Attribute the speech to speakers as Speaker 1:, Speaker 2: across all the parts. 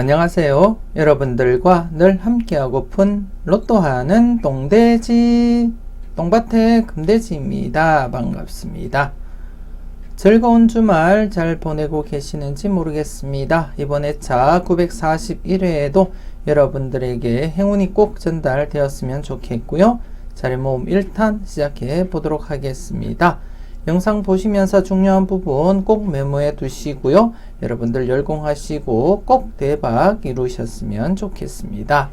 Speaker 1: 안녕하세요. 여러분들과 늘 함께하고픈 로또하는 똥돼지 똥밭의 금돼지입니다. 반갑습니다. 즐거운 주말 잘 보내고 계시는지 모르겠습니다. 이번 회차 941회에도 여러분들에게 행운이 꼭 전달되었으면 좋겠고요. 자리모음 1탄 시작해 보도록 하겠습니다. 영상 보시면서 중요한 부분 꼭 메모해 두시고요. 여러분들 열공하시고 꼭 대박 이루셨으면 좋겠습니다.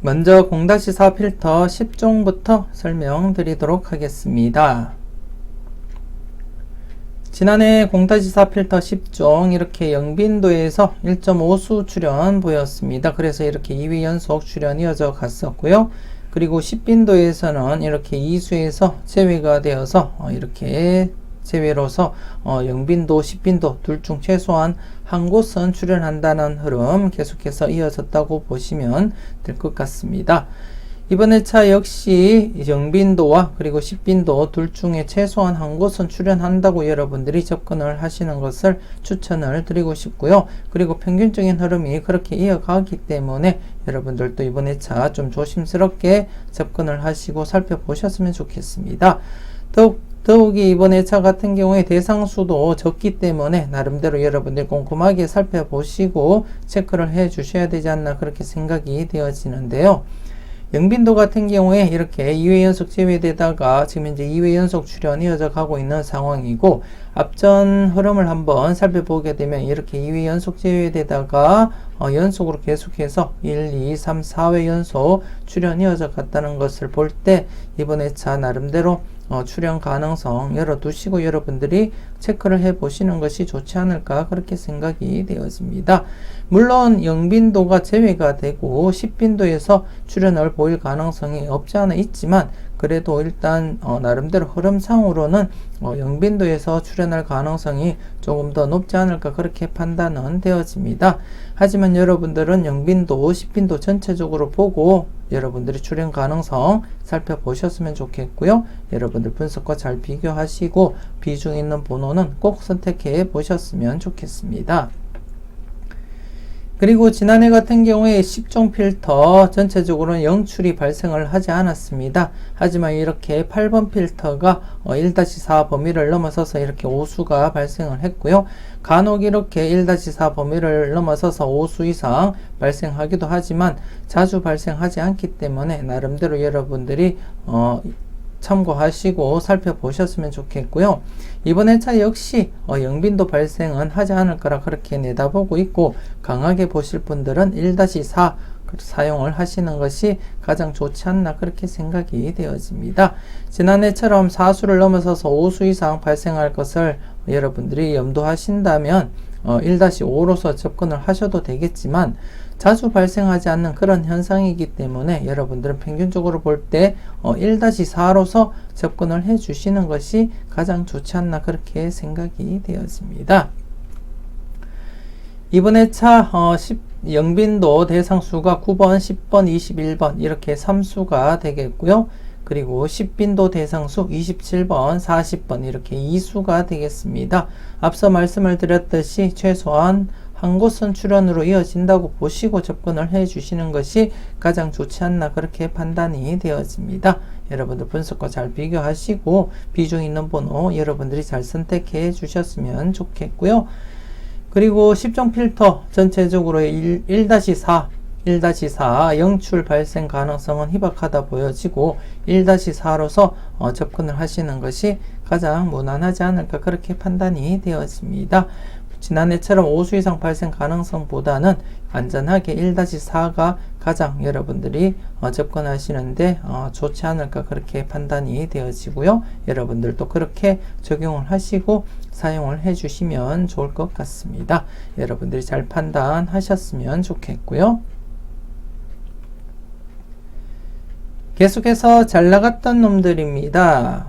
Speaker 1: 먼저 0-4 필터 10종부터 설명드리도록 하겠습니다. 지난해 0-4 필터 10종 이렇게 영빈도에서 1.5수 출현 보였습니다. 그래서 이렇게 2회 연속 출현 이어져 갔었고요. 그리고 10빈도에서는 이렇게 2수에서 제외가 되어서 이렇게 제외로서 영빈도, 10빈도 둘 중 최소한 한 곳은 출현한다는 흐름 계속해서 이어졌다고 보시면 될 것 같습니다. 이번 회차 역시 영빈도와 그리고 10빈도 둘 중에 최소한 한 곳은 출현한다고 여러분들이 접근을 하시는 것을 추천을 드리고 싶고요. 그리고 평균적인 흐름이 그렇게 이어가기 때문에 여러분들도 이번 회차 좀 조심스럽게 접근을 하시고 살펴보셨으면 좋겠습니다. 더욱이 이번 회차 같은 경우에 대상수도 적기 때문에 나름대로 여러분들 꼼꼼하게 살펴보시고 체크를 해 주셔야 되지 않나 그렇게 생각이 되어지는데요. 영빈도 같은 경우에 이렇게 2회 연속 제외되다가 지금 현재 2회 연속 출현이 이어져 가고 있는 상황이고, 앞전 흐름을 한번 살펴보게 되면 이렇게 2회 연속 제외되다가 연속으로 계속해서 1, 2, 3, 4회 연속 출현이 이어져 갔다는 것을 볼 때 이번 회차 나름대로 출현 가능성 열어두시고 여러분들이 체크를 해 보시는 것이 좋지 않을까 그렇게 생각이 되어집니다. 물론 영빈도가 제외가 되고 10빈도에서 출현을 보일 가능성이 없지 않아 있지만, 그래도 일단 나름대로 흐름상으로는 영빈도에서 출현할 가능성이 조금 더 높지 않을까 그렇게 판단은 되어집니다. 하지만 여러분들은 영빈도, 10빈도 전체적으로 보고 여러분들이 출현 가능성 살펴보셨으면 좋겠고요. 여러분들 분석과 잘 비교하시고 비중 있는 번호는 꼭 선택해 보셨으면 좋겠습니다. 그리고 지난해 같은 경우에 10종 필터 전체적으로는 영출이 발생을 하지 않았습니다. 하지만 이렇게 8번 필터가 1-4 범위를 넘어서서 이렇게 5수가 발생을 했고요. 간혹 이렇게 1-4 범위를 넘어서서 5수 이상 발생하기도 하지만 자주 발생하지 않기 때문에 나름대로 여러분들이 참고하시고 살펴보셨으면 좋겠고요. 이번 회차 역시 영빈도 발생은 하지 않을 거라 그렇게 내다보고 있고, 강하게 보실 분들은 1-4 사용을 하시는 것이 가장 좋지 않나 그렇게 생각이 되어집니다. 지난해처럼 4수를 넘어서서 5수 이상 발생할 것을 여러분들이 염두하신다면 1-5로서 접근을 하셔도 되겠지만, 자주 발생하지 않는 그런 현상이기 때문에 여러분들은 평균적으로 볼 때 1-4로서 접근을 해 주시는 것이 가장 좋지 않나 그렇게 생각이 되어집니다. 이번 회차 영빈도 대상수가 9번, 10번, 21번 이렇게 3수가 되겠고요. 그리고 10빈도 대상수 27번, 40번 이렇게 2수가 되겠습니다. 앞서 말씀을 드렸듯이 최소한 한 곳은 출현으로 이어진다고 보시고 접근을 해 주시는 것이 가장 좋지 않나 그렇게 판단이 되어집니다. 여러분들 분석과 잘 비교하시고 비중 있는 번호 여러분들이 잘 선택해 주셨으면 좋겠고요. 그리고 10종 필터 전체적으로 1-4 영출 발생 가능성은 희박하다 보여지고 1-4로서 접근을 하시는 것이 가장 무난하지 않을까 그렇게 판단이 되어집니다. 지난해처럼 5수 이상 발생 가능성보다는 안전하게 1-4가 가장 여러분들이 접근하시는데 좋지 않을까 그렇게 판단이 되어지고요. 여러분들도 그렇게 적용을 하시고 사용을 해 주시면 좋을 것 같습니다. 여러분들이 잘 판단하셨으면 좋겠고요. 계속해서 잘 나갔던 놈들입니다.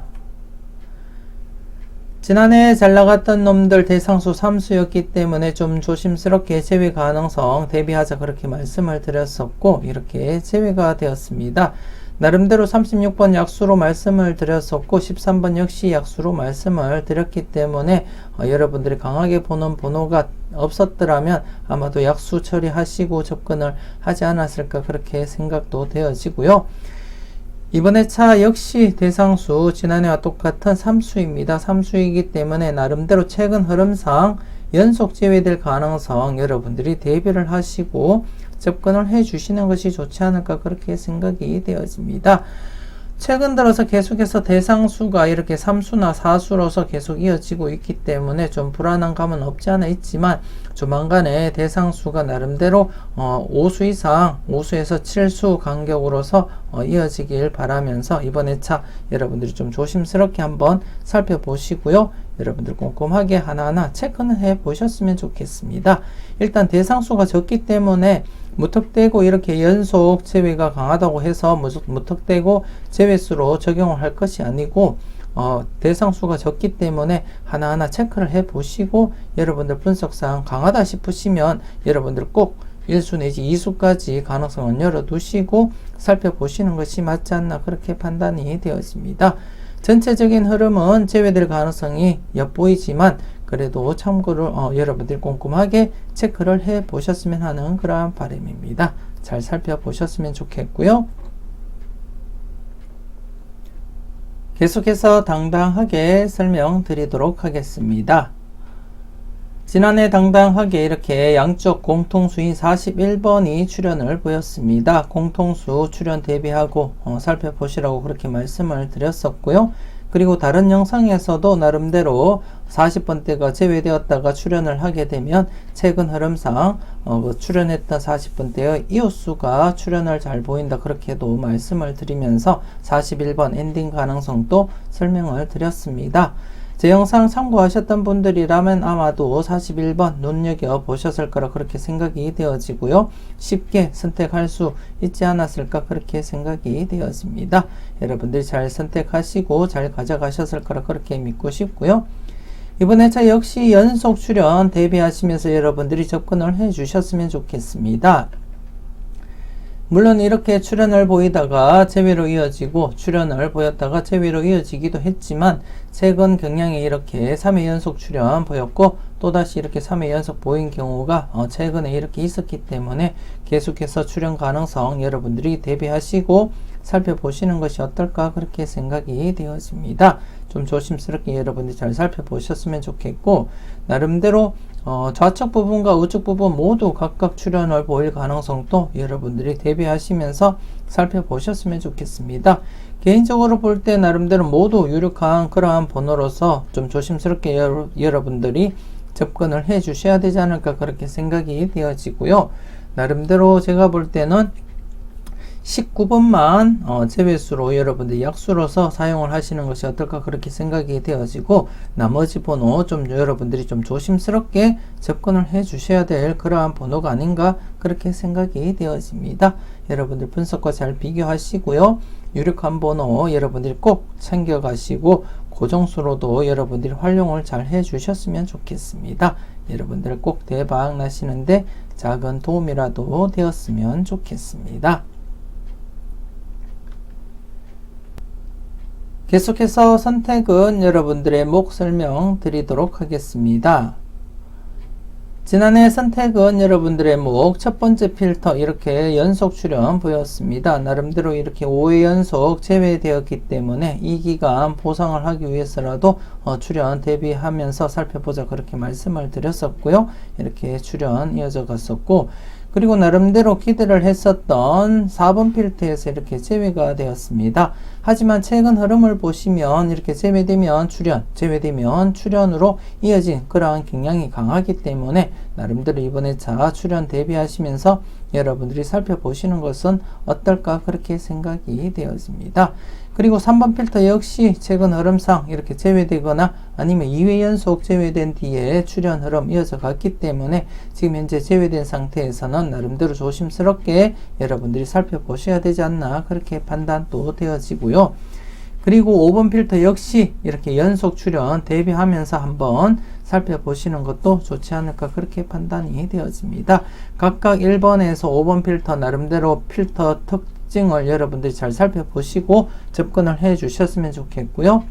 Speaker 1: 지난해 잘 나갔던 놈들 대상수 3수였기 때문에 좀 조심스럽게 제외 가능성 대비하자 그렇게 말씀을 드렸었고, 이렇게 제외가 되었습니다. 나름대로 36번 약수로 말씀을 드렸었고 13번 역시 약수로 말씀을 드렸기 때문에 여러분들이 강하게 보는 번호가 없었더라면 아마도 약수 처리하시고 접근을 하지 않았을까 그렇게 생각도 되어지고요. 이번 회차 역시 대상수 지난해와 똑같은 3수입니다. 3수이기 때문에 나름대로 최근 흐름상 연속 제외될 가능성 여러분들이 대비를 하시고 접근을 해 주시는 것이 좋지 않을까 그렇게 생각이 되어집니다. 최근 들어서 계속해서 대상수가 이렇게 3수나 4수로서 계속 이어지고 있기 때문에 좀 불안한 감은 없지 않아 있지만 조만간에 대상수가 나름대로 5수 이상 5수에서 7수 간격으로서 이어지길 바라면서 이번 회차 여러분들이 좀 조심스럽게 한번 살펴보시고요. 여러분들 꼼꼼하게 하나하나 체크는 해 보셨으면 좋겠습니다. 일단 대상수가 적기 때문에 무턱대고 이렇게 연속 제외가 강하다고 해서 무턱대고 제외수로 적용을 할 것이 아니고 대상수가 적기 때문에 하나하나 체크를 해 보시고 여러분들 분석상 강하다 싶으시면 여러분들 꼭 1수 내지 2수까지 가능성을 열어 두시고 살펴보시는 것이 맞지 않나 그렇게 판단이 되어집니다. 전체적인 흐름은 제외될 가능성이 엿보이지만 그래도 참고를 여러분들 꼼꼼하게 체크를 해 보셨으면 하는 그러한 바람입니다. 잘 살펴보셨으면 좋겠고요. 계속해서 당당하게 설명드리도록 하겠습니다. 지난해 당당하게 이렇게 양쪽 공통수인 41번이 출현을 보였습니다. 공통수 출현 대비하고 살펴보시라고 그렇게 말씀을 드렸었고요. 그리고 다른 영상에서도 나름대로 40번대가 제외되었다가 출현을 하게 되면 최근 흐름상 출현했던 40번대의 이웃수가 출현을 잘 보인다 그렇게도 말씀을 드리면서 41번 엔딩 가능성도 설명을 드렸습니다. 제 영상 참고하셨던 분들이라면 아마도 41번 눈여겨보셨을 거라 그렇게 생각이 되어지고요. 쉽게 선택할 수 있지 않았을까 그렇게 생각이 되어집니다. 여러분들이 잘 선택하시고 잘 가져가셨을 거라 그렇게 믿고 싶고요. 이번 회차 역시 연속 출현 대비하시면서 여러분들이 접근을 해 주셨으면 좋겠습니다. 물론 이렇게 출현을 보이다가 제외로 이어지고 출현을 보였다가 제외로 이어지기도 했지만 최근 경향이 이렇게 3회 연속 출현 보였고 또다시 이렇게 3회 연속 보인 경우가 최근에 이렇게 있었기 때문에 계속해서 출현 가능성 여러분들이 대비하시고 살펴보시는 것이 어떨까 그렇게 생각이 되어집니다. 좀 조심스럽게 여러분들이 잘 살펴보셨으면 좋겠고 나름대로 좌측 부분과 우측 부분 모두 각각 출현을 보일 가능성도 여러분들이 대비하시면서 살펴보셨으면 좋겠습니다. 개인적으로 볼 때 나름대로 모두 유력한 그러한 번호로서 좀 조심스럽게 여러분들이 접근을 해 주셔야 되지 않을까 그렇게 생각이 되어지고요. 나름대로 제가 볼 때는 19번만 제외수로 여러분들 약수로서 사용을 하시는 것이 어떨까 그렇게 생각이 되어지고 나머지 번호 좀 여러분들이 좀 조심스럽게 접근을 해 주셔야 될 그러한 번호가 아닌가 그렇게 생각이 되어집니다. 여러분들 분석과 잘 비교하시고요. 유력한 번호 여러분들이 꼭 챙겨 가시고 고정수로도 여러분들이 활용을 잘 해 주셨으면 좋겠습니다. 여러분들 꼭 대박 나시는데 작은 도움이라도 되었으면 좋겠습니다. 계속해서 선택은 여러분들의 목 설명 드리도록 하겠습니다. 지난해 선택은 여러분들의 목 첫 번째 필터 이렇게 연속 출현 보였습니다. 나름대로 이렇게 5회 연속 제외되었기 때문에 이 기간 보상을 하기 위해서라도 출현 대비하면서 살펴보자 그렇게 말씀을 드렸었고요. 이렇게 출현 이어져 갔었고 그리고 나름대로 기대를 했었던 4번 필터에서 이렇게 제외가 되었습니다. 하지만 최근 흐름을 보시면 이렇게 제외되면 출현, 제외되면 출현으로 이어진 그러한 경향이 강하기 때문에 나름대로 이번 회차 출현 대비하시면서 여러분들이 살펴보시는 것은 어떨까 그렇게 생각이 되어집니다. 그리고 3번 필터 역시 최근 흐름상 이렇게 제외되거나 아니면 2회 연속 제외된 뒤에 출현 흐름 이어져 갔기 때문에 지금 현재 제외된 상태에서는 나름대로 조심스럽게 여러분들이 살펴보셔야 되지 않나 그렇게 판단도 되어지고요. 그리고 5번 필터 역시 이렇게 연속 출현 대비하면서 한번 살펴보시는 것도 좋지 않을까 그렇게 판단이 되어집니다. 각각 1번에서 5번 필터 나름대로 필터 특징을 여러분들이 잘 살펴보시고 접근을 해 주셨으면 좋겠고요.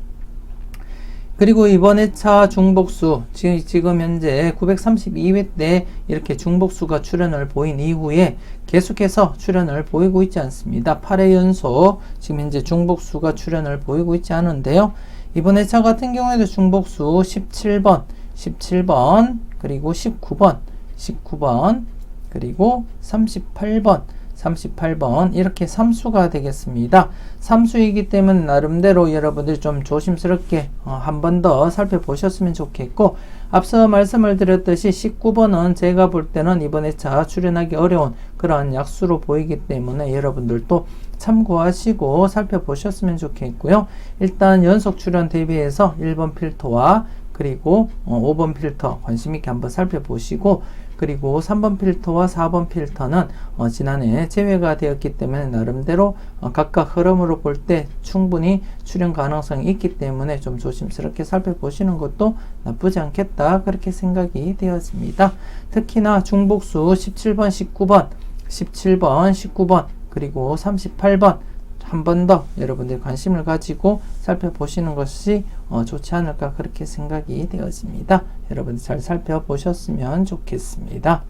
Speaker 1: 그리고 이번 회차 중복수 지금 현재 932회 때 이렇게 중복수가 출현을 보인 이후에 계속해서 출현을 보이고 있지 않습니다. 8회 연속 지금 현재 중복수가 출현을 보이고 있지 않은데요. 이번 회차 같은 경우에도 중복수 17번 그리고 19번 그리고 38번 이렇게 3수가 되겠습니다. 3수이기 때문에 나름대로 여러분들이 좀 조심스럽게 한 번 더 살펴보셨으면 좋겠고, 앞서 말씀을 드렸듯이 19번은 제가 볼 때는 이번 회차 출연하기 어려운 그러한 약수로 보이기 때문에 여러분들도 참고하시고 살펴보셨으면 좋겠고요. 일단 연속 출연 대비해서 1번 필터와 그리고 5번 필터 관심있게 한번 살펴보시고, 그리고 3번 필터와 4번 필터는 지난해 제외가 되었기 때문에 나름대로 각각 흐름으로 볼 때 충분히 출현 가능성이 있기 때문에 좀 조심스럽게 살펴보시는 것도 나쁘지 않겠다, 그렇게 생각이 되었습니다. 특히나 중복수 17번, 19번 그리고 38번 한 번 더 여러분들 관심을 가지고 살펴보시는 것이 좋지 않을까, 그렇게 생각이 되어집니다. 여러분들 잘 살펴보셨으면 좋겠습니다.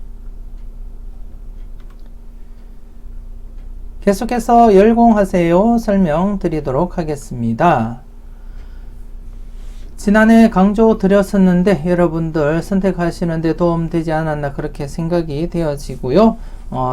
Speaker 1: 계속해서 열공하세요 설명드리도록 하겠습니다. 지난해 강조 드렸었는데 여러분들 선택하시는데 도움되지 않았나, 그렇게 생각이 되어지고요.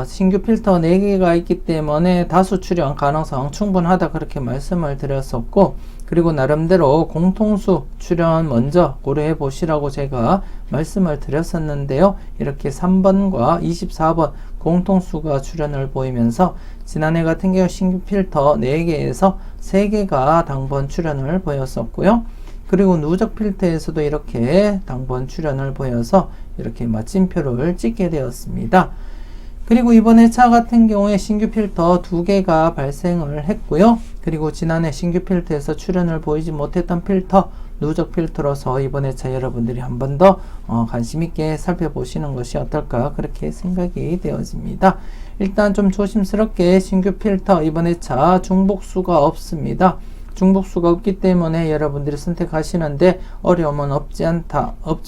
Speaker 1: 신규 필터 4개가 있기 때문에 다수 출현 가능성 충분하다, 그렇게 말씀을 드렸었고, 그리고 나름대로 공통수 출현 먼저 고려해 보시라고 제가 말씀을 드렸었는데요. 이렇게 3번과 24번 공통수가 출현을 보이면서 지난해 같은 경우 신규 필터 4개에서 3개가 당번 출현을 보였었고요. 그리고 누적 필터에서도 이렇게 당번 출현을 보여서 이렇게 마침표를 찍게 되었습니다. 그리고 이번 회차 같은 경우에 신규 필터 2개가 발생을 했고요. 그리고 지난해 신규 필터에서 출현을 보이지 못했던 필터, 누적 필터로서 이번 회차 여러분들이 한 번 더 관심 있게 살펴보시는 것이 어떨까, 그렇게 생각이 되어집니다. 일단 좀 조심스럽게 신규 필터 이번 회차 중복수가 없습니다. 중복수가 없기 때문에 여러분들이 선택하시는데 어려움은 없지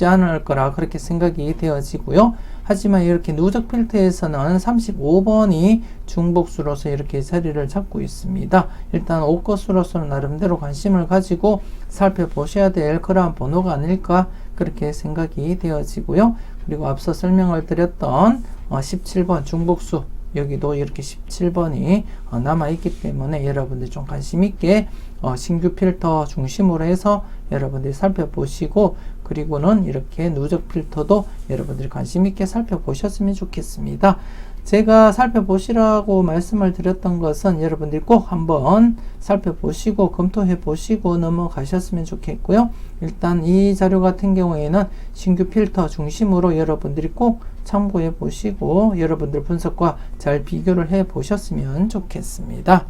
Speaker 1: 않을 거라, 그렇게 생각이 되어지고요. 하지만 이렇게 누적 필터에서는 35번이 중복수로서 이렇게 자리를 잡고 있습니다. 일단 옷것으로서는 나름대로 관심을 가지고 살펴보셔야 될 그러한 번호가 아닐까, 그렇게 생각이 되어지고요. 그리고 앞서 설명을 드렸던 17번 중복수, 여기도 이렇게 17번이 남아있기 때문에 여러분들 좀 관심있게 신규 필터 중심으로 해서 여러분들이 살펴보시고, 그리고는 이렇게 누적 필터도 여러분들이 관심있게 살펴보셨으면 좋겠습니다. 제가 살펴보시라고 말씀을 드렸던 것은 여러분들이 꼭 한번 살펴보시고 검토해 보시고 넘어가셨으면 좋겠고요. 일단 이 자료 같은 경우에는 신규 필터 중심으로 여러분들이 꼭 참고해 보시고 여러분들 분석과 잘 비교를 해 보셨으면 좋겠습니다.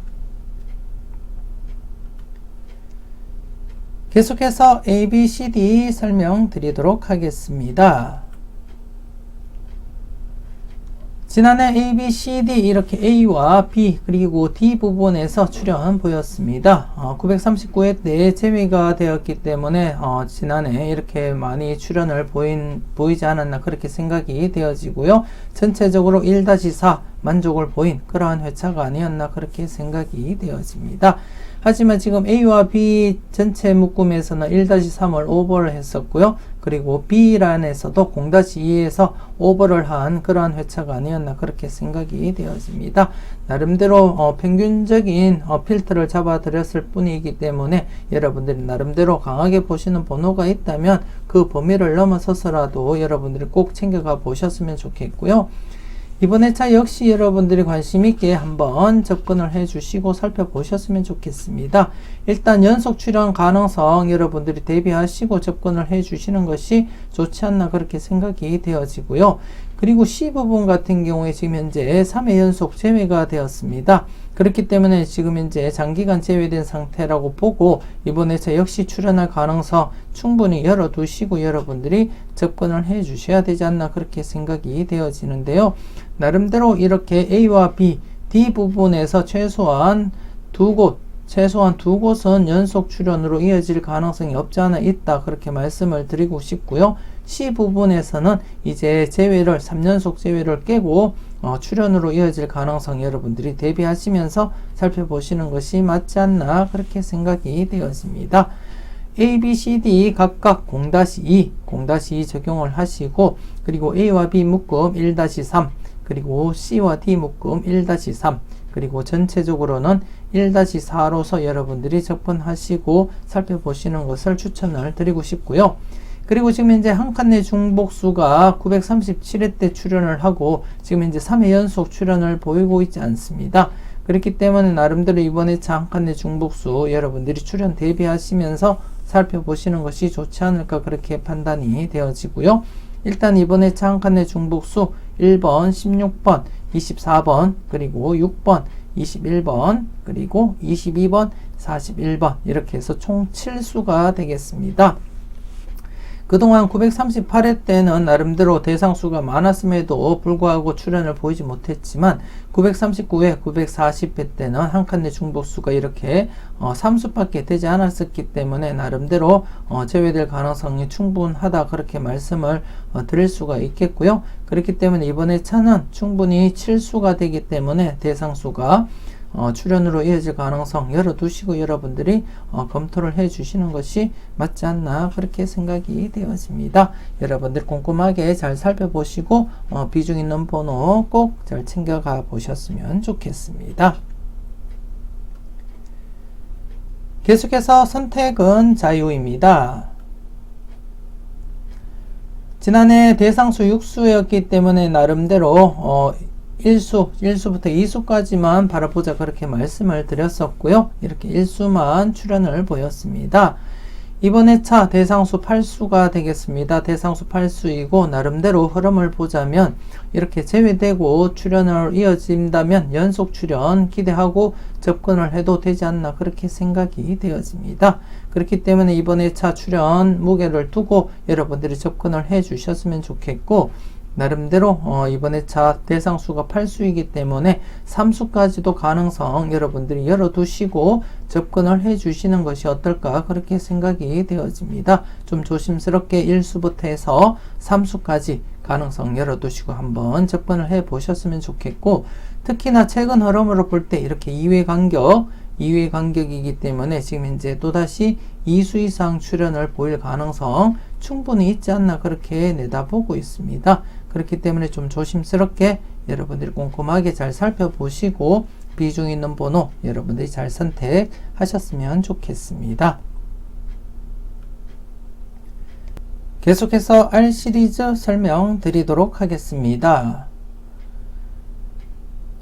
Speaker 1: 계속해서 ABCD 설명드리도록 하겠습니다. 지난해 ABCD 이렇게 A와 B 그리고 D 부분에서 출현 보였습니다. 939회 때 제외가 되었기 때문에 지난해 이렇게 많이 출현을 보이지 않았나, 그렇게 생각이 되어지고요. 전체적으로 1-4 만족을 보인 그러한 회차가 아니었나, 그렇게 생각이 되어집니다. 하지만 지금 A와 B 전체 묶음에서는 1-3을 오버를 했었고요. 그리고 B란에서도 0-2에서 오버를 한 그러한 회차가 아니었나, 그렇게 생각이 되어집니다. 나름대로 평균적인 필터를 잡아 드렸을 뿐이기 때문에 여러분들이 나름대로 강하게 보시는 번호가 있다면 그 범위를 넘어서서라도 여러분들이 꼭 챙겨가 보셨으면 좋겠고요. 이번 회차 역시 여러분들이 관심있게 한번 접근을 해주시고 살펴보셨으면 좋겠습니다. 일단 연속 출현 가능성 여러분들이 대비하시고 접근을 해주시는 것이 좋지 않나, 그렇게 생각이 되어지고요. 그리고 C 부분 같은 경우에 지금 현재 3회 연속 제외가 되었습니다. 그렇기 때문에 지금 현재 장기간 제외된 상태라고 보고 이번 회차 역시 출현할 가능성 충분히 열어두시고 여러분들이 접근을 해 주셔야 되지 않나, 그렇게 생각이 되어지는데요. 나름대로 이렇게 A와 B D 부분에서 최소한 두 곳은 연속 출연으로 이어질 가능성이 없지 않아 있다. 그렇게 말씀을 드리고 싶고요. C 부분에서는 이제 3연속 제외를 깨고 출연으로 이어질 가능성 여러분들이 대비하시면서 살펴보시는 것이 맞지 않나 그렇게 생각이 되었습니다. A, B, C, D 각각 0-2, 0-2 적용을 하시고 그리고 A와 B 묶음 1-3 그리고 C와 D 묶음 1-3 그리고 전체적으로는 1-4로서 여러분들이 접근하시고 살펴보시는 것을 추천을 드리고 싶고요. 그리고 지금 현재 한 칸 내 중복수가 937회 때 출연을 하고 지금 현재 3회 연속 출연을 보이고 있지 않습니다. 그렇기 때문에 나름대로 이번에 차 한 칸 내 중복수 여러분들이 출연 대비하시면서 살펴보시는 것이 좋지 않을까 그렇게 판단이 되어지고요. 일단 이번에 차 한 칸 내 중복수 1번, 16번, 24번, 그리고 6번, 21번, 그리고 22번, 41번 이렇게 해서 총 7수가 되겠습니다. 그동안 938회 때는 나름대로 대상수가 많았음에도 불구하고 출연을 보이지 못했지만 939회, 940회 때는 한 칸 내 중복수가 이렇게 3수밖에 되지 않았었기 때문에 나름대로 제외될 가능성이 충분하다 그렇게 말씀을 드릴 수가 있겠고요. 그렇기 때문에 이번에 차는 충분히 7수가 되기 때문에 대상수가 출연으로 이어질 가능성 열어두시고 여러분들이 검토를 해 주시는 것이 맞지 않나 그렇게 생각이 되었습니다. 여러분들 꼼꼼하게 잘 살펴보시고 비중 있는 번호 꼭 잘 챙겨가 보셨으면 좋겠습니다. 계속해서 선택은 자유입니다. 지난해 대상수 6수였기 때문에 나름대로 1수부터 2수까지만 바라보자 그렇게 말씀을 드렸었고요. 이렇게 1수만 출연을 보였습니다. 이번에 차 대상수 8수가 되겠습니다. 대상수 8수이고 나름대로 흐름을 보자면 이렇게 제외되고 출연을 이어진다면 연속 출연 기대하고 접근을 해도 되지 않나 그렇게 생각이 되어집니다. 그렇기 때문에 이번에 차 출연 무게를 두고 여러분들이 접근을 해 주셨으면 좋겠고 나름대로 이번에 차 대상수가 8수이기 때문에 3수까지도 가능성 여러분들이 열어두시고 접근을 해 주시는 것이 어떨까 그렇게 생각이 되어집니다. 좀 조심스럽게 1수부터 해서 3수까지 가능성 열어두시고 한번 접근을 해 보셨으면 좋겠고 특히나 최근 흐름으로 볼 때 이렇게 2회 간격이기 때문에 지금 현재 또다시 2수 이상 출연을 보일 가능성 충분히 있지 않나 그렇게 내다보고 있습니다. 그렇기 때문에 좀 조심스럽게 여러분들이 꼼꼼하게 잘 살펴보시고 비중 있는 번호 여러분들이 잘 선택하셨으면 좋겠습니다. 계속해서 R 시리즈 설명드리도록 하겠습니다.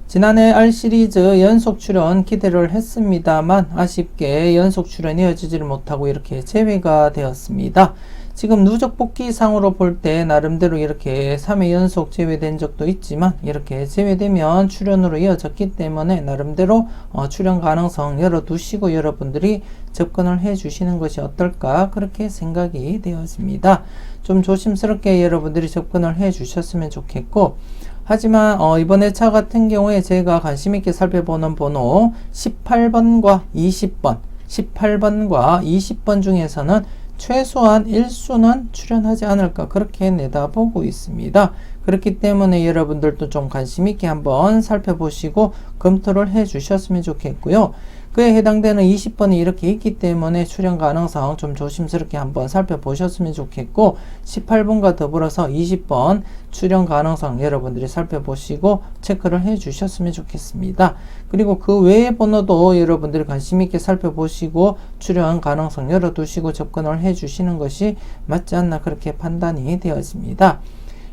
Speaker 1: 지난해 R 시리즈 연속 출연 기대를 했습니다만 아쉽게 연속 출연이 이어지지를 못하고 이렇게 제외가 되었습니다. 지금 누적 복귀상으로 볼 때 나름대로 이렇게 3회 연속 제외된 적도 있지만 이렇게 제외되면 출연으로 이어졌기 때문에 나름대로 출연 가능성 열어두시고 여러분들이 접근을 해 주시는 것이 어떨까 그렇게 생각이 되었습니다. 좀 조심스럽게 여러분들이 접근을 해 주셨으면 좋겠고 하지만 이번에 차 같은 경우에 제가 관심 있게 살펴보는 번호 18번과 20번 18번과 20번 중에서는 최소한 1수는 출연하지 않을까 그렇게 내다보고 있습니다. 그렇기 때문에 여러분들도 좀 관심 있게 한번 살펴보시고 검토를 해 주셨으면 좋겠고요. 그에 해당되는 20번이 이렇게 있기 때문에 출연 가능성 좀 조심스럽게 한번 살펴보셨으면 좋겠고 18번과 더불어서 20번 출연 가능성 여러분들이 살펴보시고 체크를 해 주셨으면 좋겠습니다. 그리고 그 외의 번호도 여러분들이 관심 있게 살펴보시고 출연 가능성 열어두시고 접근을 해 주시는 것이 맞지 않나 그렇게 판단이 되어집니다.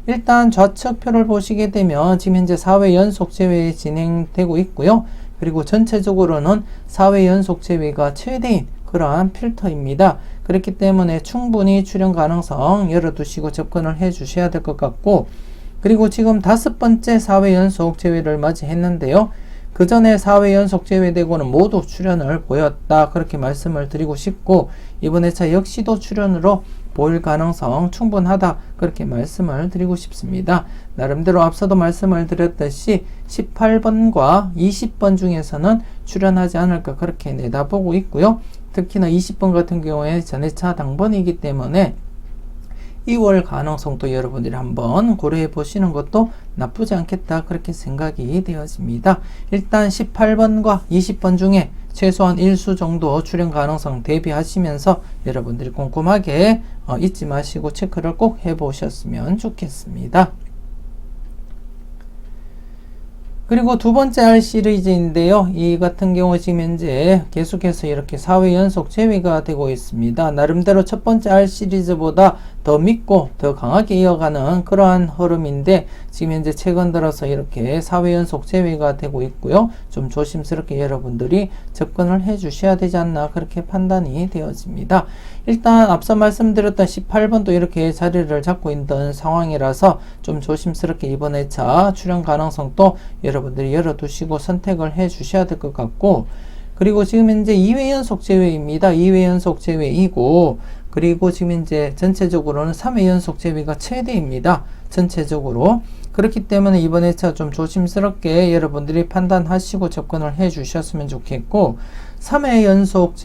Speaker 1: 일단 좌측표를 보시게 되면 지금 현재 4회 연속 제외 진행되고 있고요. 그리고 전체적으로는 4회 연속 제외가 최대인 그러한 필터입니다. 그렇기 때문에 충분히 출연 가능성 열어두시고 접근을 해 주셔야 될 것 같고 그리고 지금 5번째 4회 연속 제외를 맞이했는데요. 그 전에 4회 연속 제외되고는 모두 출연을 보였다. 그렇게 말씀을 드리고 싶고, 이번 회차 역시도 출연으로 보일 가능성 충분하다. 그렇게 말씀을 드리고 싶습니다. 나름대로 앞서도 말씀을 드렸듯이 18번과 20번 중에서는 출연하지 않을까 그렇게 내다보고 있고요. 특히나 20번 같은 경우에 전회차 당번이기 때문에 2월 가능성도 여러분들이 한번 고려해 보시는 것도 나쁘지 않겠다 그렇게 생각이 되어집니다. 일단 18번과 20번 중에 최소한 1수 정도 출연 가능성 대비하시면서 여러분들이 꼼꼼하게 잊지 마시고 체크를 꼭 해 보셨으면 좋겠습니다. 그리고 두 번째 할 시리즈인데요. 이 같은 경우 지금 현재 계속해서 이렇게 4회 연속 제외가 되고 있습니다. 나름대로 첫 번째 할 시리즈보다 더 믿고 더 강하게 이어가는 그러한 흐름인데, 지금 현재 최근 들어서 이렇게 4회 연속 제외가 되고 있고요. 좀 조심스럽게 여러분들이 접근을 해 주셔야 되지 않나 그렇게 판단이 되어집니다. 일단 앞서 말씀드렸던 18번도 이렇게 자리를 잡고 있던 상황이라서 좀 조심스럽게 이번 회차 출연 가능성도 여러분들이 열어두시고 선택을 해 주셔야 될 것 같고, 그리고 지금 현재 2회 연속 제외입니다. 2회 연속 제외이고, 그리고 지금 현재 전체적으로는 3회 연속 제외가 최대입니다. 전체적으로. 그렇기 때문에 이번 회차 좀 조심스럽게 여러분들이 판단하시고 접근을 해 주셨으면 좋겠고, 3회 연속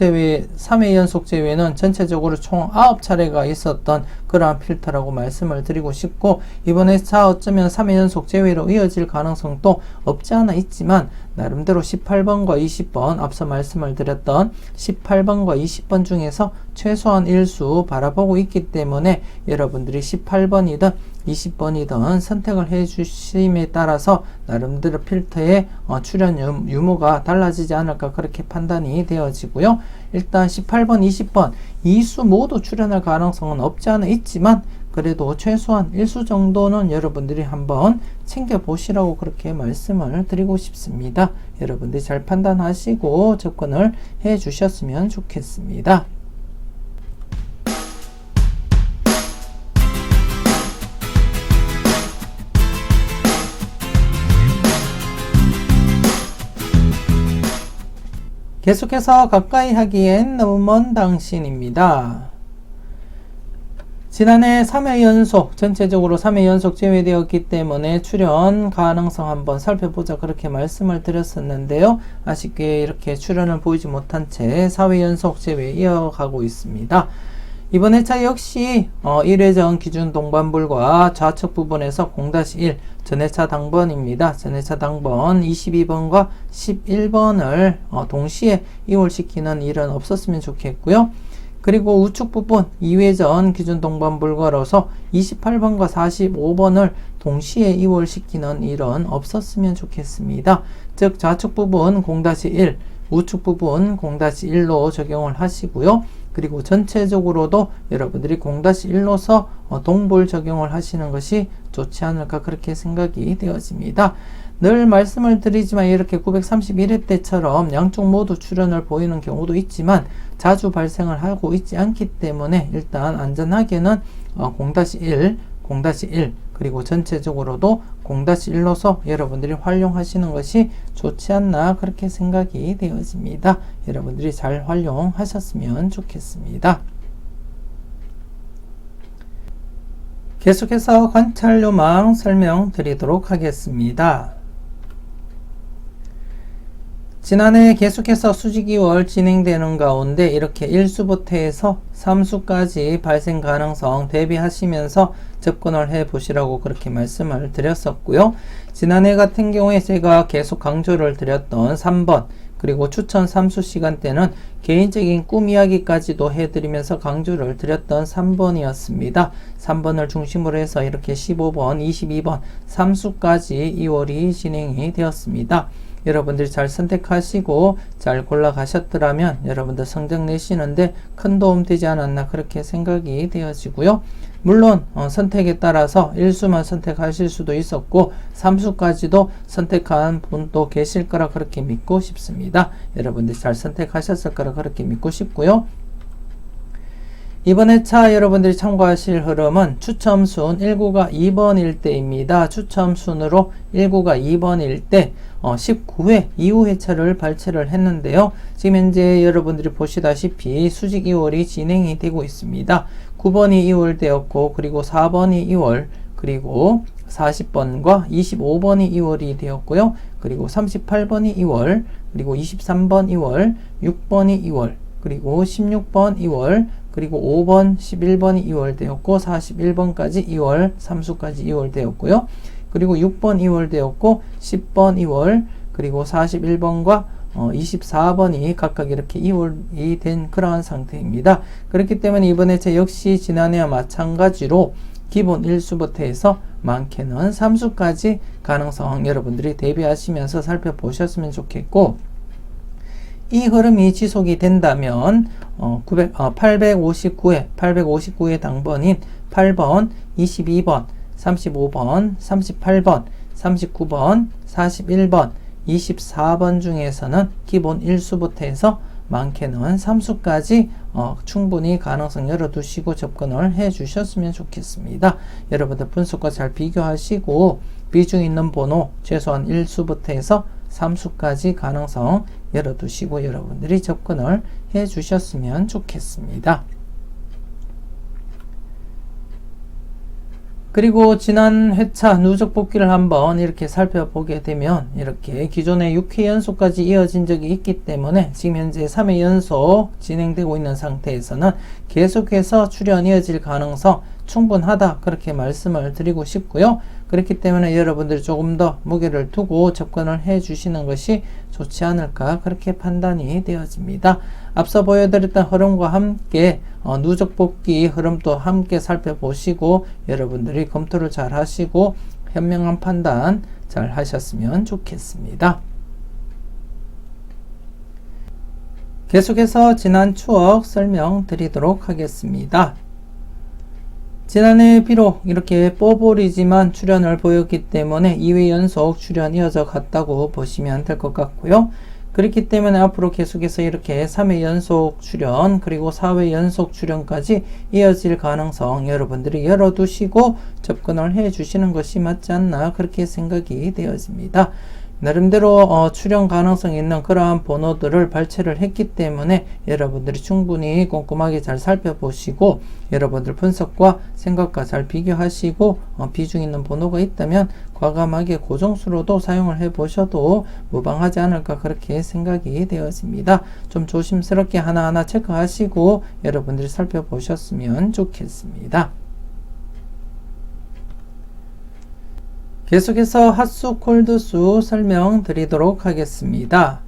Speaker 1: 제외는 전체적으로 총 9차례가 있었던 그러한 필터라고 말씀을 드리고 싶고, 이번 회차 어쩌면 3회 연속 제외로 이어질 가능성도 없지 않아 있지만, 나름대로 18번과 20번 앞서 말씀을 드렸던 18번과 20번 중에서 최소한 1수 바라보고 있기 때문에 여러분들이 18번이든 20번이든 선택을 해 주심에 따라서 나름대로 필터의 출연 유무가 달라지지 않을까 그렇게 판단이 되어지고요. 일단 18번, 20번 2수 모두 출연할 가능성은 없지 않아 있지만, 그래도 최소한 1수 정도는 여러분들이 한번 챙겨보시라고 그렇게 말씀을 드리고 싶습니다. 여러분들이 잘 판단하시고 접근을 해 주셨으면 좋겠습니다. 계속해서 가까이 하기엔 너무 먼 당신입니다. 지난해 3회 연속, 전체적으로 3회 연속 제외되었기 때문에 출연 가능성 한번 살펴보자 그렇게 말씀을 드렸었는데요. 아쉽게 이렇게 출연을 보이지 못한 채 4회 연속 제외 이어가고 있습니다. 이번 회차 역시 1회전 기준 동반불과 좌측 부분에서 0-1 전회차 당번입니다. 전회차 당번 22번과 11번을 동시에 이월시키는 일은 없었으면 좋겠고요. 그리고 우측 부분 2회전 기준 동반불과로서 28번과 45번을 동시에 이월시키는 일은 없었으면 좋겠습니다. 즉 좌측 부분 0-1, 우측 부분 0-1로 적용을 하시고요. 그리고 전체적으로도 여러분들이 0-1로서 동볼 적용을 하시는 것이 좋지 않을까 그렇게 생각이 되어집니다. 늘 말씀을 드리지만 이렇게 931회 때처럼 양쪽 모두 출연을 보이는 경우도 있지만 자주 발생을 하고 있지 않기 때문에 일단 안전하게는 0-1, 0-1 그리고 전체적으로도 0-1로서 여러분들이 활용하시는 것이 좋지 않나 그렇게 생각이 되어집니다. 여러분들이 잘 활용하셨으면 좋겠습니다. 계속해서 관찰 요망 설명드리도록 하겠습니다. 지난해 계속해서 수직이월 진행되는 가운데 이렇게 1수부터 해서 3수까지 발생 가능성 대비하시면서 접근을 해 보시라고 그렇게 말씀을 드렸었고요. 지난해 같은 경우에 제가 계속 강조를 드렸던 3번 그리고 추천 3수 시간대는 개인적인 꿈 이야기까지도 해드리면서 강조를 드렸던 3번이었습니다. 3번을 중심으로 해서 이렇게 15번, 22번 3수까지 2월이 진행이 되었습니다. 여러분들이 잘 선택하시고 잘 골라가셨더라면 여러분들 성적 내시는데 큰 도움 되지 않았나 그렇게 생각이 되어지고요. 물론 선택에 따라서 1수만 선택하실 수도 있었고 3수까지도 선택한 분도 계실 거라 그렇게 믿고 싶습니다. 여러분들이 잘 선택하셨을 거라 그렇게 믿고 싶고요. 이번 회차 여러분들이 참고하실 흐름은 추첨순 1구가 2번일 때입니다. 추첨순으로 1구가 2번일 때 19회 이후 회차를 발췌를 했는데요. 지금 현재 여러분들이 보시다시피 수직 2월이 진행이 되고 있습니다. 9번이 2월 되었고, 그리고 4번이 2월, 그리고 40번과 25번이 2월이 되었고요. 그리고 38번이 2월, 그리고 23번 2월, 6번이 2월, 그리고 16번 2월, 그리고 5번, 11번이 2월 되었고, 41번까지 2월, 3수까지 2월 되었고요. 그리고 6번 2월 되었고, 10번 2월, 그리고 41번과 24번이 각각 이렇게 2월이 된 그러한 상태입니다. 그렇기 때문에 이번 회차 역시 지난해와 마찬가지로 기본 1수부터 해서 많게는 3수까지 가능성 여러분들이 대비하시면서 살펴보셨으면 좋겠고, 이 흐름이 지속이 된다면 859회 당번인 8번, 22번, 35번, 38번, 39번, 41번, 24번 중에서는 기본 1수부터 해서 많게는 3수까지 충분히 가능성 열어두시고 접근을 해 주셨으면 좋겠습니다. 여러분들 분석과 잘 비교하시고 비중 있는 번호 최소한 1수부터 해서 3수까지 가능성 열어두시고 여러분들이 접근을 해 주셨으면 좋겠습니다. 그리고 지난 회차 누적 복귀를 한번 이렇게 살펴보게 되면 이렇게 기존에 6회 연속까지 이어진 적이 있기 때문에 지금 현재 3회 연속 진행되고 있는 상태에서는 계속해서 출현 이어질 가능성 충분하다, 그렇게 말씀을 드리고 싶고요. 그렇기 때문에 여러분들이 조금 더 무게를 두고 접근을 해 주시는 것이 좋지 않을까, 그렇게 판단이 되어집니다. 앞서 보여드렸던 흐름과 함께 누적 복귀 흐름도 함께 살펴보시고 여러분들이 검토를 잘 하시고 현명한 판단 잘 하셨으면 좋겠습니다. 계속해서 지난 추억 설명드리도록 하겠습니다. 지난해 비록 이렇게 뽀볼이지만 출현을 보였기 때문에 2회 연속 출현 이어져 갔다고 보시면 될 것 같고요. 그렇기 때문에 앞으로 계속해서 이렇게 3회 연속 출현, 그리고 4회 연속 출현까지 이어질 가능성 여러분들이 열어두시고 접근을 해 주시는 것이 맞지 않나, 그렇게 생각이 되어집니다. 나름대로 출현 가능성이 있는 그러한 번호들을 발췌를 했기 때문에 여러분들이 충분히 꼼꼼하게 잘 살펴보시고 여러분들 분석과 생각과 잘 비교하시고 비중 있는 번호가 있다면 과감하게 고정수로도 사용을 해 보셔도 무방하지 않을까, 그렇게 생각이 되어집니다. 좀 조심스럽게 하나하나 체크하시고 여러분들이 살펴보셨으면 좋겠습니다. 계속해서 핫수 콜드수 설명드리도록 하겠습니다.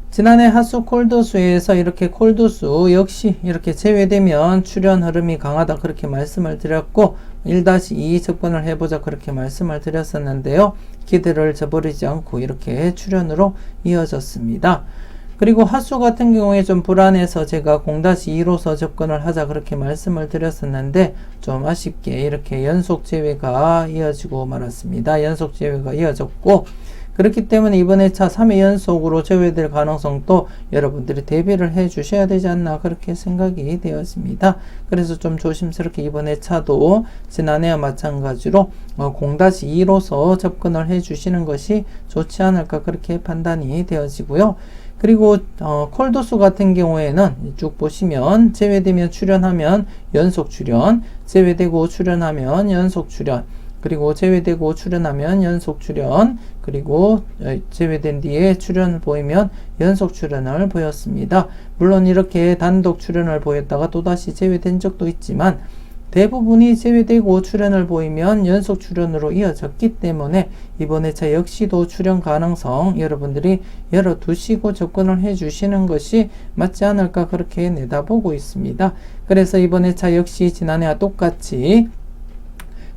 Speaker 1: 지난해 핫수 콜드수에서 이렇게 콜드수 역시 이렇게 제외되면 출현 흐름이 강하다, 그렇게 말씀을 드렸고 1-2 접근을 해보자, 그렇게 말씀을 드렸었는데요. 기대를 저버리지 않고 이렇게 출현으로 이어졌습니다. 그리고 핫수 같은 경우에 좀 불안해서 제가 0-2로서 접근을 하자, 그렇게 말씀을 드렸었는데 좀 아쉽게 이렇게 연속 제외가 이어지고 말았습니다. 연속 제외가 이어졌고, 그렇기 때문에 이번 회차 3회 연속으로 제외될 가능성도 여러분들이 대비를 해 주셔야 되지 않나, 그렇게 생각이 되었습니다. 그래서 좀 조심스럽게 이번 회차도 지난해와 마찬가지로 0-2로서 접근을 해 주시는 것이 좋지 않을까, 그렇게 판단이 되어지고요. 그리고 콜도수 같은 경우에는 쭉 보시면 제외되면 출현하면 연속 출현, 제외되고 출현하면 연속 출현, 그리고 제외되고 출현하면 연속 출현, 그리고 제외된 뒤에 출현을 보이면 연속 출현을 보였습니다. 물론 이렇게 단독 출현을 보였다가 또다시 제외된 적도 있지만 대부분이 제외되고 출현을 보이면 연속 출현으로 이어졌기 때문에 이번 회차 역시도 출현 가능성 여러분들이 열어두시고 접근을 해 주시는 것이 맞지 않을까, 그렇게 내다보고 있습니다. 그래서 이번 회차 역시 지난해와 똑같이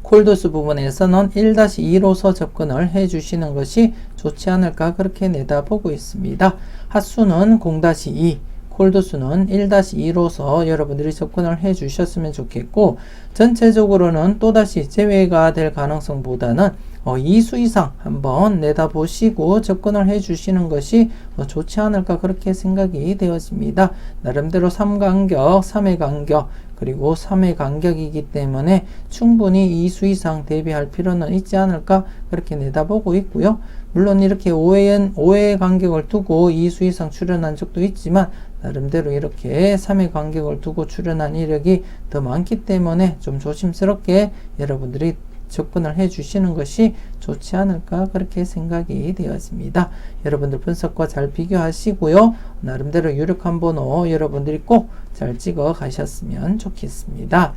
Speaker 1: 콜도수 부분에서는 1-2로서 접근을 해 주시는 것이 좋지 않을까, 그렇게 내다보고 있습니다. 핫수는 0-2, 콜도수는 1-2로서 여러분들이 접근을 해 주셨으면 좋겠고, 전체적으로는 또다시 제외가 될 가능성보다는 2수 이상 한번 내다보시고 접근을 해 주시는 것이 좋지 않을까 그렇게 생각이 되어집니다. 나름대로 3간격, 3회 간격, 그리고 3회 간격이기 때문에 충분히 2수 이상 대비할 필요는 있지 않을까 그렇게 내다보고 있고요. 물론 이렇게 5회 간격을 두고 2수 이상 출현한 적도 있지만 나름대로 이렇게 3회 간격을 두고 출현한 이력이 더 많기 때문에 좀 조심스럽게 여러분들이 접근을 해 주시는 것이 좋지 않을까 그렇게 생각이 되어집니다. 여러분들 분석과 잘 비교하시고요. 나름대로 유력한 번호 여러분들이 꼭 잘 찍어 가셨으면 좋겠습니다.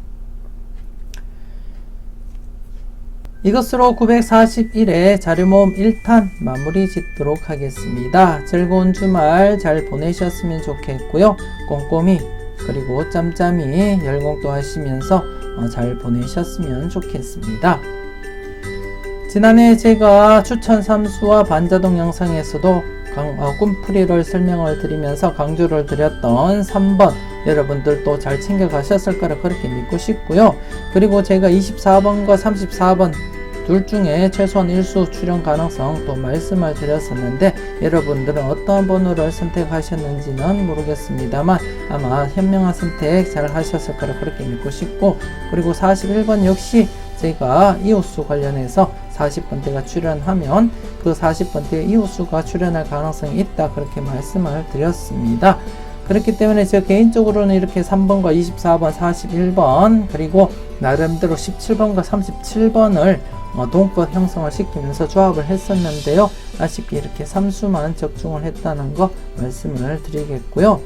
Speaker 1: 이것으로 941회 자료모음 1탄 마무리 짓도록 하겠습니다. 즐거운 주말 잘 보내셨으면 좋겠고요. 꼼꼼히 그리고 짬짬이 열공도 하시면서 잘 보내셨으면 좋겠습니다. 지난해 제가 추천 삼수와 반자동 영상에서도 꿈풀이를 설명을 드리면서 강조를 드렸던 3번 여러분들도 잘 챙겨 가셨을 거라 그렇게 믿고 싶고요. 그리고 제가 24번과 34번 둘 중에 최소한 1수 출현 가능성 또 말씀을 드렸었는데 여러분들은 어떤 번호를 선택하셨는지는 모르겠습니다만 아마 현명한 선택 잘 하셨을 거라 그렇게 믿고 싶고, 그리고 41번 역시 제가 이웃수 관련해서 40번대가 출현하면 그 40번대에 이웃수가 출현할 가능성이 있다 그렇게 말씀을 드렸습니다. 그렇기 때문에 제가 개인적으로는 이렇게 3번과 24번, 41번 그리고 나름대로 17번과 37번을 동법 형성을 시키면서 조합을 했었는데요. 아쉽게 이렇게 3수만 적중을 했다는 거 말씀을 드리겠고요.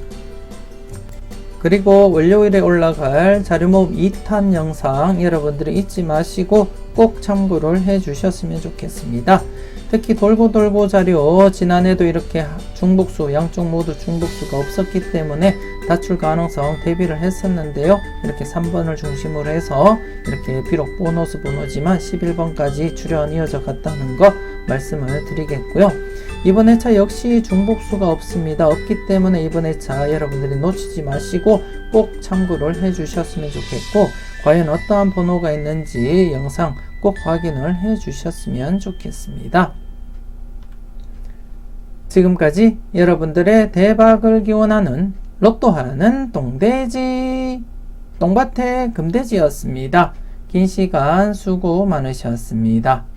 Speaker 1: 그리고 월요일에 올라갈 자료모음 2탄 영상 여러분들이 잊지 마시고 꼭 참고를 해 주셨으면 좋겠습니다. 특히 돌고 자료 지난해도 이렇게 중복수 양쪽 모두 중복수가 없었기 때문에 다출 가능성 대비를 했었는데요. 이렇게 3번을 중심으로 해서 이렇게 비록 보너지만 11번까지 출현 이어져 갔다는 거 말씀을 드리겠고요. 이번 회차 역시 중복수가 없습니다. 없기 때문에 이번 회차 여러분들이 놓치지 마시고 꼭 참고를 해 주셨으면 좋겠고, 과연 어떠한 번호가 있는지 영상 꼭 확인을 해 주셨으면 좋겠습니다. 지금까지 여러분들의 대박을 기원하는 로또하는 똥돼지 똥밭의 금돼지였습니다. 긴 시간 수고 많으셨습니다.